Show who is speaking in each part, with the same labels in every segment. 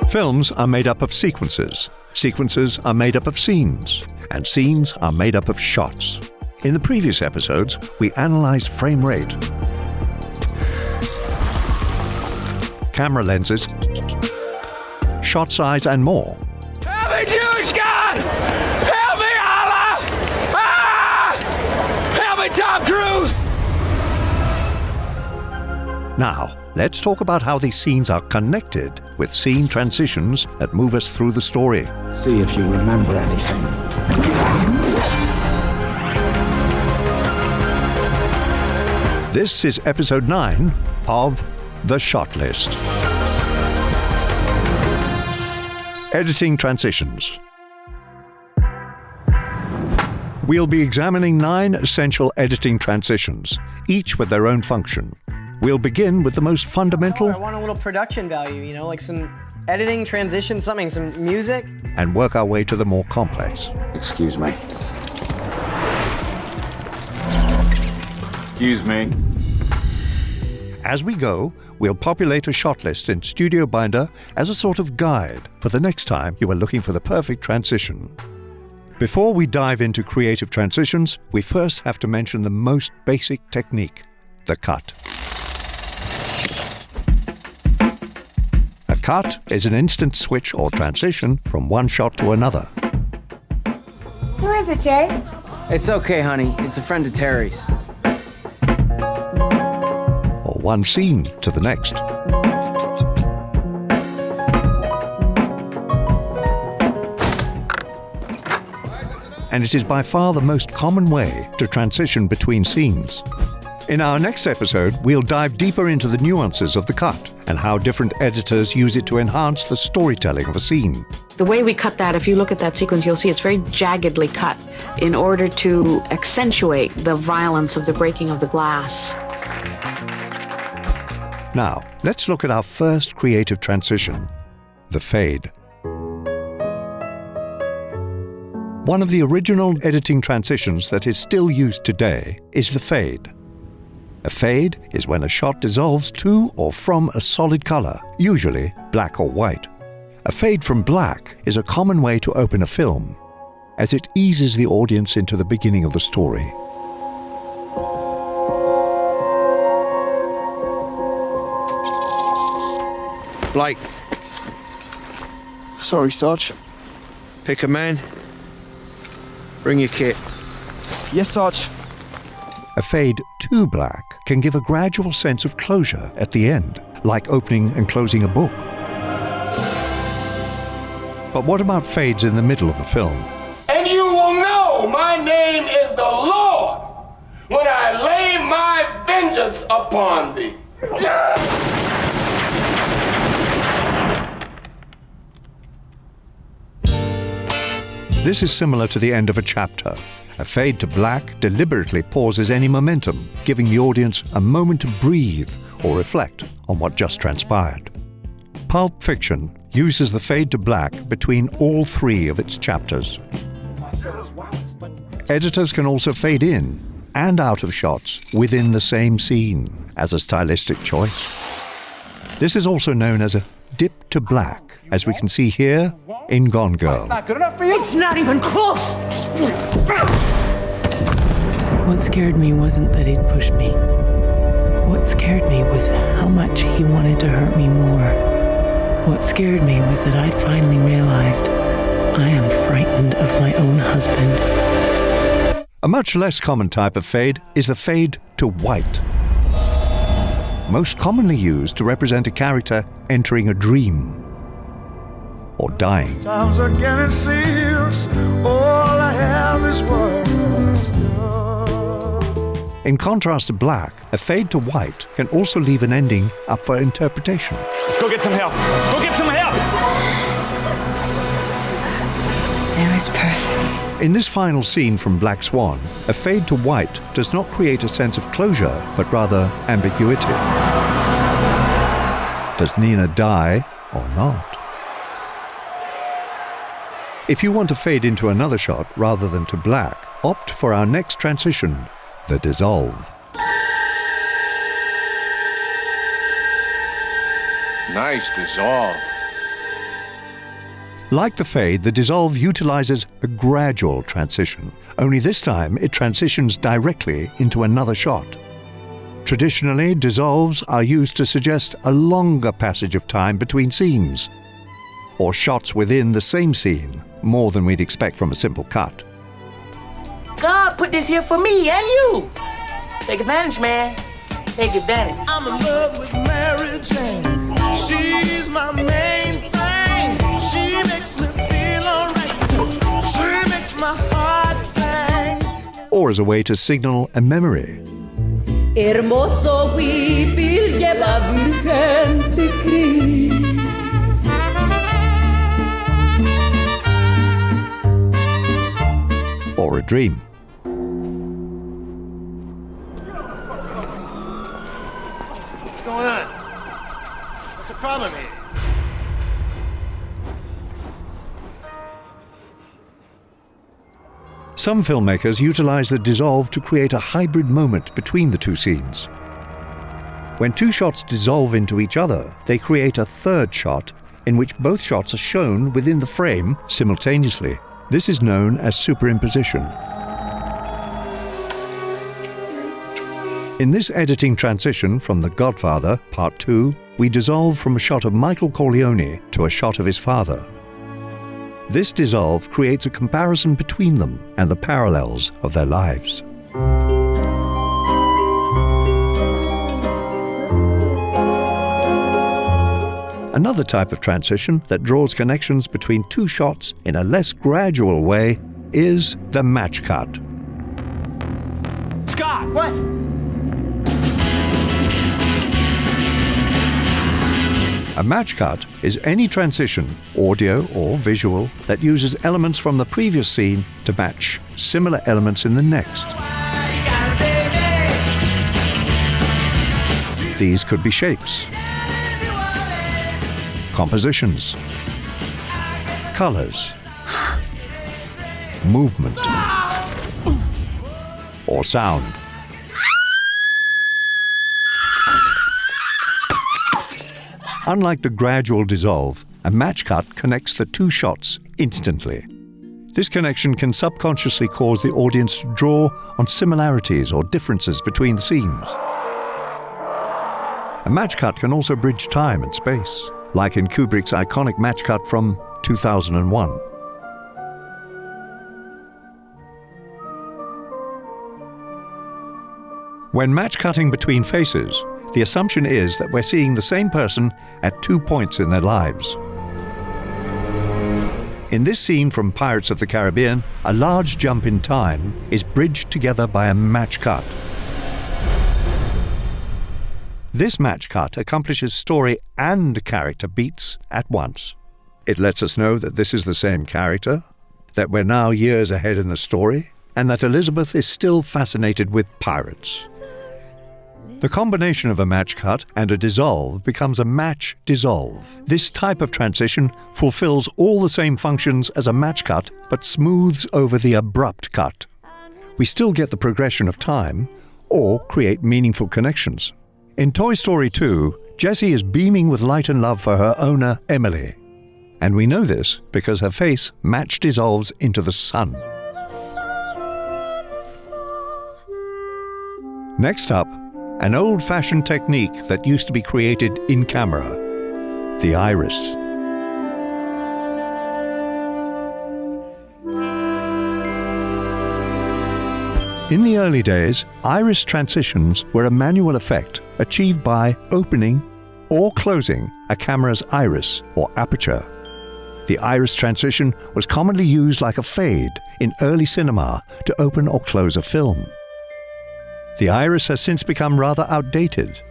Speaker 1: Films are made up of sequences. Sequences are made up of scenes. And scenes are made up of shots. In the previous episodes, we analysed frame rate, camera lenses, shot size, and more.
Speaker 2: Help me, Jewish God! Help me, Allah! Ah! Help me, Tom Cruise!
Speaker 1: Now, let's talk about how these scenes are connected with scene transitions that move us through the story.
Speaker 3: See if you remember anything.
Speaker 1: This is episode 9 of The Shot List. Editing transitions. We'll be examining 9 essential editing transitions, each with their own function. We'll begin with the most fundamental.
Speaker 4: I want a little production value, like some editing, transition, some music.
Speaker 1: And work our way to the more complex.
Speaker 5: Excuse me. Excuse me.
Speaker 1: As we go, we'll populate a shot list in Studio Binder as a sort of guide for the next time you are looking for the perfect transition. Before we dive into creative transitions, we first have to mention the most basic technique, the cut. A cut is an instant switch or transition from one shot to another.
Speaker 6: Who is it, Jay?
Speaker 4: It's okay, honey. It's a friend of Terry's.
Speaker 1: Or one scene to the next. And it is by far the most common way to transition between scenes. In our next episode, we'll dive deeper into the nuances of the cut and how different editors use it to enhance the storytelling of a scene.
Speaker 7: The way we cut that, if you look at that sequence, you'll see it's very jaggedly cut in order to accentuate the violence of the breaking of the glass.
Speaker 1: Now, let's look at our first creative transition, the fade. One of the original editing transitions that is still used today is the fade. A fade is when a shot dissolves to or from a solid color, usually black or white. A fade from black is a common way to open a film, as it eases the audience into the beginning of the story.
Speaker 2: Blake,
Speaker 3: Sorry, Sarge.
Speaker 2: pick a man. Bring your kit.
Speaker 3: Yes, Sarge.
Speaker 1: A fade to black can give a gradual sense of closure at the end, like opening and closing a book. But what about fades in the middle of a film?
Speaker 8: And you will know my name is the Lord when I lay my vengeance upon thee.
Speaker 1: This is similar to the end of a chapter. A fade to black deliberately pauses any momentum, giving the audience a moment to breathe or reflect on what just transpired. Pulp Fiction uses the fade to black between all 3 of its chapters. Editors can also fade in and out of shots within the same scene as a stylistic choice. This is also known as a dip to black, as we can see here in Gone Girl.
Speaker 6: It's not even close!
Speaker 9: What scared me wasn't that he'd pushed me. What scared me was how much he wanted to hurt me more. What scared me was that I'd finally realized I am frightened of my own husband.
Speaker 1: A much less common type of fade is the fade to white. Most commonly used to represent a character entering a dream or dying.
Speaker 10: Times are getting serious, all I have is words.
Speaker 1: In contrast to black, a fade to white can also leave an ending up for interpretation.
Speaker 2: Let's go get some help. Go get some help!
Speaker 6: It was perfect.
Speaker 1: In this final scene from Black Swan, a fade to white does not create a sense of closure, but rather ambiguity. Does Nina die or not? If you want to fade into another shot rather than to black, opt for our next transition, the dissolve.
Speaker 8: Nice dissolve.
Speaker 1: Like the fade, the dissolve utilizes a gradual transition, only this time it transitions directly into another shot. Traditionally, dissolves are used to suggest a longer passage of time between scenes, or shots within the same scene, more than we'd expect from a simple cut.
Speaker 5: God put this here for me and you. Take advantage, man. Take advantage.
Speaker 10: I'm in love with marriage and she's my main thing. She makes me feel alright. She makes my heart sing.
Speaker 1: Or as a way to signal a memory.
Speaker 11: Hermoso huipil lleva virgen te creí.
Speaker 1: Or a dream.
Speaker 12: What's going on? What's the problem here?
Speaker 1: Some filmmakers utilize the dissolve to create a hybrid moment between the two scenes. When two shots dissolve into each other, they create a third shot in which both shots are shown within the frame simultaneously. This is known as superimposition. In this editing transition from The Godfather, Part 2, we dissolve from a shot of Michael Corleone to a shot of his father. This dissolve creates a comparison between them and the parallels of their lives. Another type of transition that draws connections between two shots in a less gradual way is the match cut.
Speaker 2: Scott! What?
Speaker 1: A match cut is any transition, audio or visual, that uses elements from the previous scene to match similar elements in the next. These could be shapes, compositions, colors, movement, or sound. Unlike the gradual dissolve, a match cut connects the two shots instantly. This connection can subconsciously cause the audience to draw on similarities or differences between the scenes. A match cut can also bridge time and space, like in Kubrick's iconic match cut from 2001. When match cutting between faces, the assumption is that we're seeing the same person at 2 points in their lives. In this scene from Pirates of the Caribbean, a large jump in time is bridged together by a match cut. This match cut accomplishes story and character beats at once. It lets us know that this is the same character, that we're now years ahead in the story, and that Elizabeth is still fascinated with pirates. The combination of a match cut and a dissolve becomes a match dissolve. This type of transition fulfills all the same functions as a match cut, but smooths over the abrupt cut. We still get the progression of time, or create meaningful connections. In Toy Story 2, Jessie is beaming with light and love for her owner, Emily. And we know this because her face match dissolves into the sun. Next up, an old-fashioned technique that used to be created in camera, the iris. In the early days, iris transitions were a manual effect achieved by opening or closing a camera's iris or aperture. The iris transition was commonly used like a fade in early cinema to open or close a film. The iris has since become rather outdated.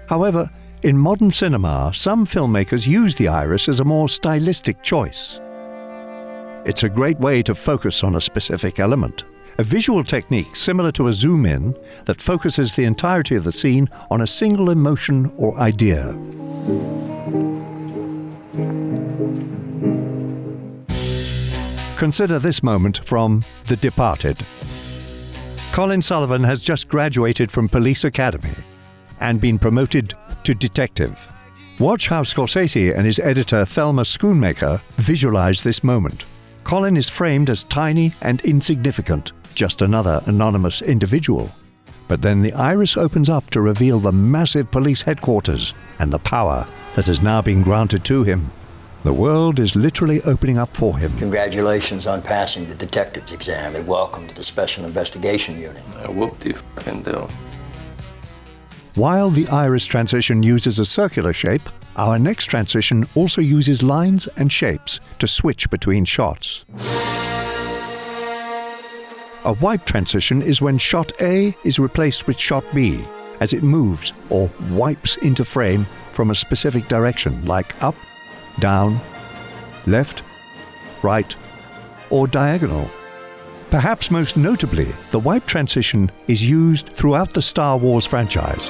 Speaker 1: However, in modern cinema, some filmmakers use the iris as a more stylistic choice. It's a great way to focus on a specific element, a visual technique similar to a zoom-in that focuses the entirety of the scene on a single emotion or idea. Consider this moment from The Departed. Colin Sullivan has just graduated from Police Academy and been promoted to detective. Watch how Scorsese and his editor Thelma Schoonmaker visualize this moment. Colin is framed as tiny and insignificant, just another anonymous individual. But then the iris opens up to reveal the massive police headquarters and the power that has now been granted to him. The world is literally opening up for him.
Speaker 13: Congratulations on passing the detective's exam and welcome to the Special Investigation Unit.
Speaker 2: Whoop-de-fucking-do.
Speaker 1: While the iris transition uses a circular shape, our next transition also uses lines and shapes to switch between shots. A wipe transition is when shot A is replaced with shot B as it moves or wipes into frame from a specific direction, like up, down, left, right, or diagonal. Perhaps most notably, the wipe transition is used throughout the Star Wars franchise.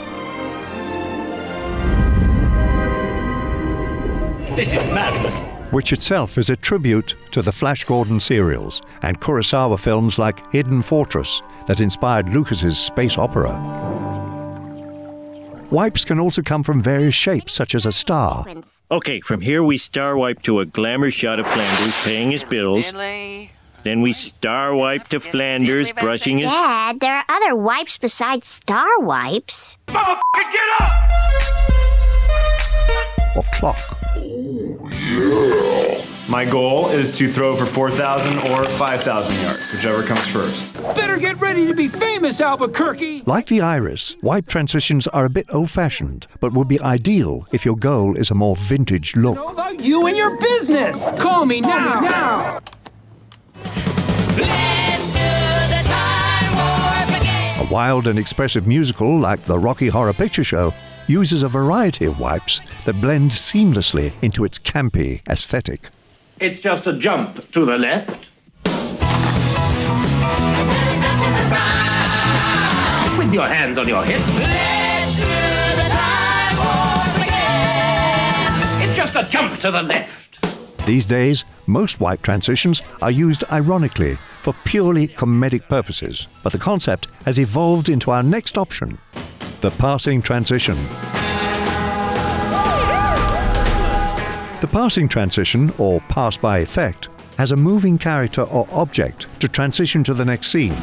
Speaker 14: This is madness.
Speaker 1: Which itself is a tribute to the Flash Gordon serials and Kurosawa films like Hidden Fortress that inspired Lucas's space opera. Wipes can also come from various shapes, such as a star.
Speaker 14: Okay, from here we star wipe to a glamour shot of Flanders paying his bills. Then we star wipe to Flanders brushing his...
Speaker 15: Dad, there are other wipes besides star wipes.
Speaker 10: Motherfucker, get up!
Speaker 1: Or clock.
Speaker 16: My goal is to throw for 4,000 or 5,000 yards, whichever comes first.
Speaker 2: Better get ready to be famous, Albuquerque!
Speaker 1: Like the iris, wipe transitions are a bit old-fashioned, but would be ideal if your goal is a more vintage look.
Speaker 2: Know about you and your business! Call me now!
Speaker 1: A wild and expressive musical like the Rocky Horror Picture Show uses a variety of wipes that blend seamlessly into its campy aesthetic.
Speaker 8: It's just a jump to the left. With your hands on your hips. It's just a jump to the left.
Speaker 1: These days, most wipe transitions are used ironically for purely comedic purposes, but the concept has evolved into our next option, the passing transition. The passing transition, or pass-by effect, has a moving character or object to transition to the next scene.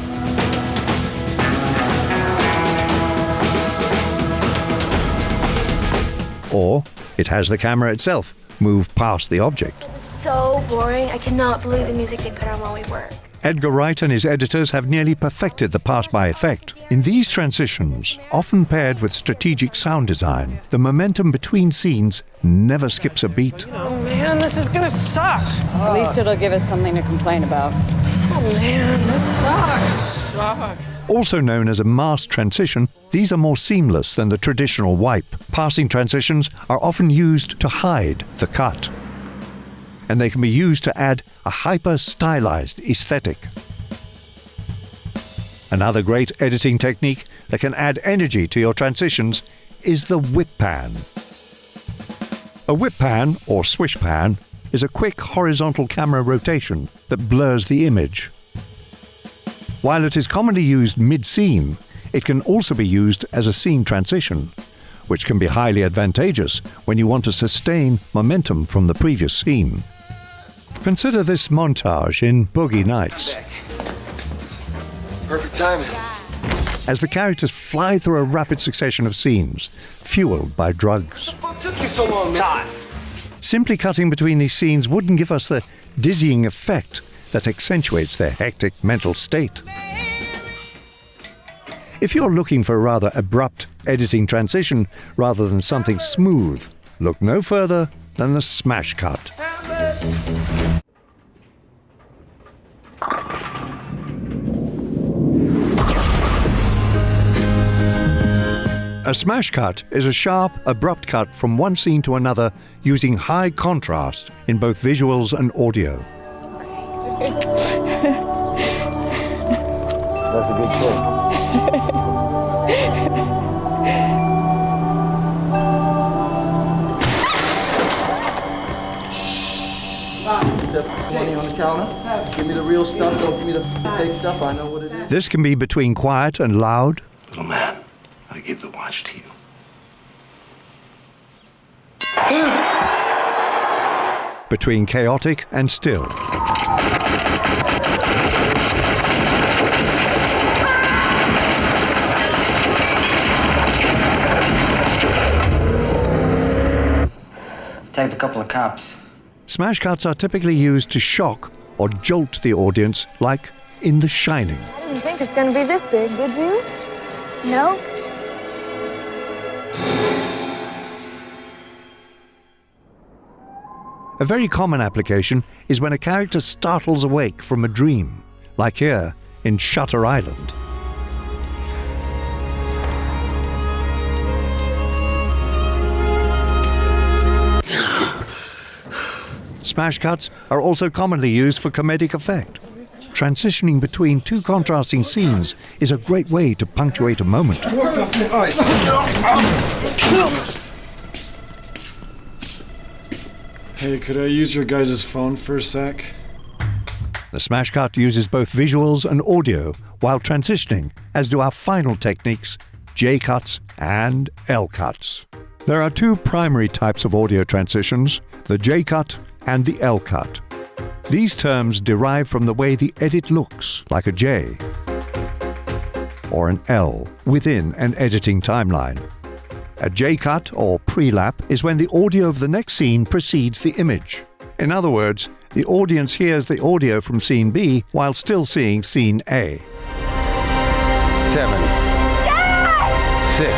Speaker 1: Or it has the camera itself move past the object.
Speaker 17: So boring. I cannot believe the music they put on while we work.
Speaker 1: Edgar Wright and his editors have nearly perfected the pass-by effect. In these transitions, often paired with strategic sound design, the momentum between scenes never skips a beat.
Speaker 4: Oh man, this is gonna suck.
Speaker 18: At least it'll give us something to complain about.
Speaker 4: Oh man, this sucks.
Speaker 1: Also known as a masked transition, these are more seamless than the traditional wipe. Passing transitions are often used to hide the cut, and they can be used to add a hyper-stylized aesthetic. Another great editing technique that can add energy to your transitions is the whip pan. A whip pan, or swish pan, is a quick horizontal camera rotation that blurs the image. While it is commonly used mid-scene, it can also be used as a scene transition, which can be highly advantageous when you want to sustain momentum from the previous scene. Consider this montage in Boogie Nights.
Speaker 2: Perfect timing.
Speaker 1: As the characters fly through a rapid succession of scenes, fueled by drugs.
Speaker 2: What took you so long, man?
Speaker 1: Simply cutting between these scenes wouldn't give us the dizzying effect that accentuates their hectic mental state. If you're looking for a rather abrupt editing transition rather than something smooth, look no further than the smash cut. A smash cut is a sharp, abrupt cut from one scene to another using high contrast in both visuals and audio.
Speaker 3: That's a good trick.
Speaker 19: Money on the counter. Give me the real stuff, don't give me the fake stuff. I know what it is.
Speaker 1: This can be between quiet and loud.
Speaker 8: Little man, I give the watch to you.
Speaker 1: Between chaotic and still.
Speaker 20: Tagged a couple of cops.
Speaker 1: Smash cuts are typically used to shock or jolt the audience, like in The Shining.
Speaker 17: I didn't think it's gonna be this big, did you? No.
Speaker 1: A very common application is when a character startles awake from a dream, like here in Shutter Island. Smash cuts are also commonly used for comedic effect. Transitioning between two contrasting scenes is a great way to punctuate a moment.
Speaker 21: Hey, could I use your guys' phone for a sec?
Speaker 1: The smash cut uses both visuals and audio while transitioning, as do our final techniques, J cuts and L cuts. There are two primary types of audio transitions, the J cut and the L cut. These terms derive from the way the edit looks, like a J or an L within an editing timeline. A J cut or pre-lap is when the audio of the next scene precedes the image. In other words, the audience hears the audio from scene B while still seeing scene A.
Speaker 22: 7, 6,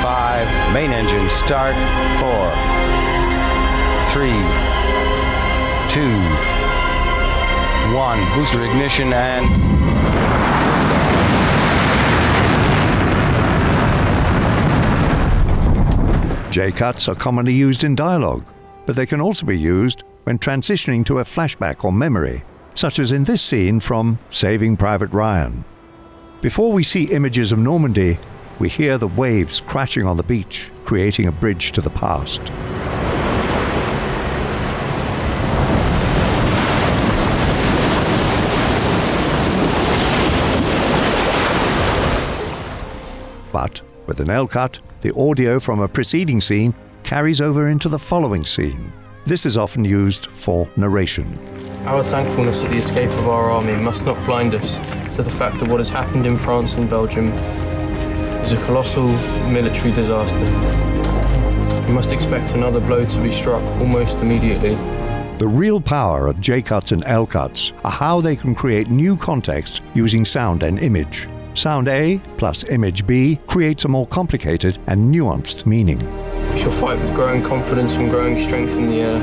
Speaker 22: 5, main engine start, 4, 3, 2, 1, booster ignition and...
Speaker 1: J-cuts are commonly used in dialogue, but they can also be used when transitioning to a flashback or memory, such as in this scene from Saving Private Ryan. Before we see images of Normandy, we hear the waves crashing on the beach, creating a bridge to the past. But with an L-cut, the audio from a preceding scene carries over into the following scene. This is often used for narration.
Speaker 23: Our thankfulness at the escape of our army must not blind us to the fact that what has happened in France and Belgium is a colossal military disaster. We must expect another blow to be struck almost immediately.
Speaker 1: The real power of J-cuts and L-cuts are how they can create new context using sound and image. Sound A plus image B creates a more complicated and nuanced meaning.
Speaker 23: We shall fight with growing confidence and growing strength in the air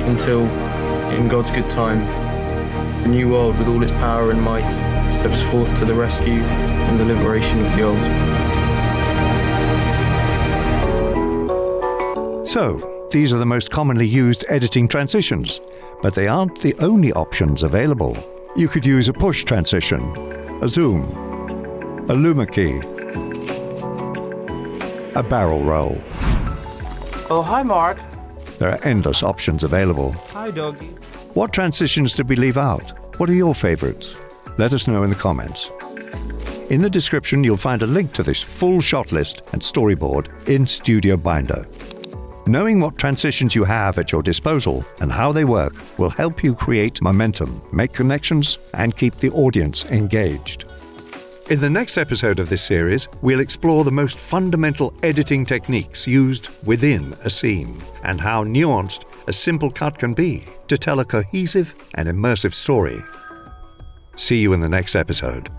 Speaker 23: until, in God's good time, the new world with all its power and might steps forth to the rescue and the liberation of the old.
Speaker 1: So, these are the most commonly used editing transitions, but they aren't the only options available. You could use a push transition, a zoom, a luma key, a barrel roll.
Speaker 24: Oh, hi, Mark.
Speaker 1: There are endless options available.
Speaker 24: Hi, doggy.
Speaker 1: What transitions did we leave out? What are your favorites? Let us know in the comments. In the description, you'll find a link to this full shot list and storyboard in Studio Binder. Knowing what transitions you have at your disposal and how they work will help you create momentum, make connections, and keep the audience engaged. In the next episode of this series, we'll explore the most fundamental editing techniques used within a scene and how nuanced a simple cut can be to tell a cohesive and immersive story. See you in the next episode.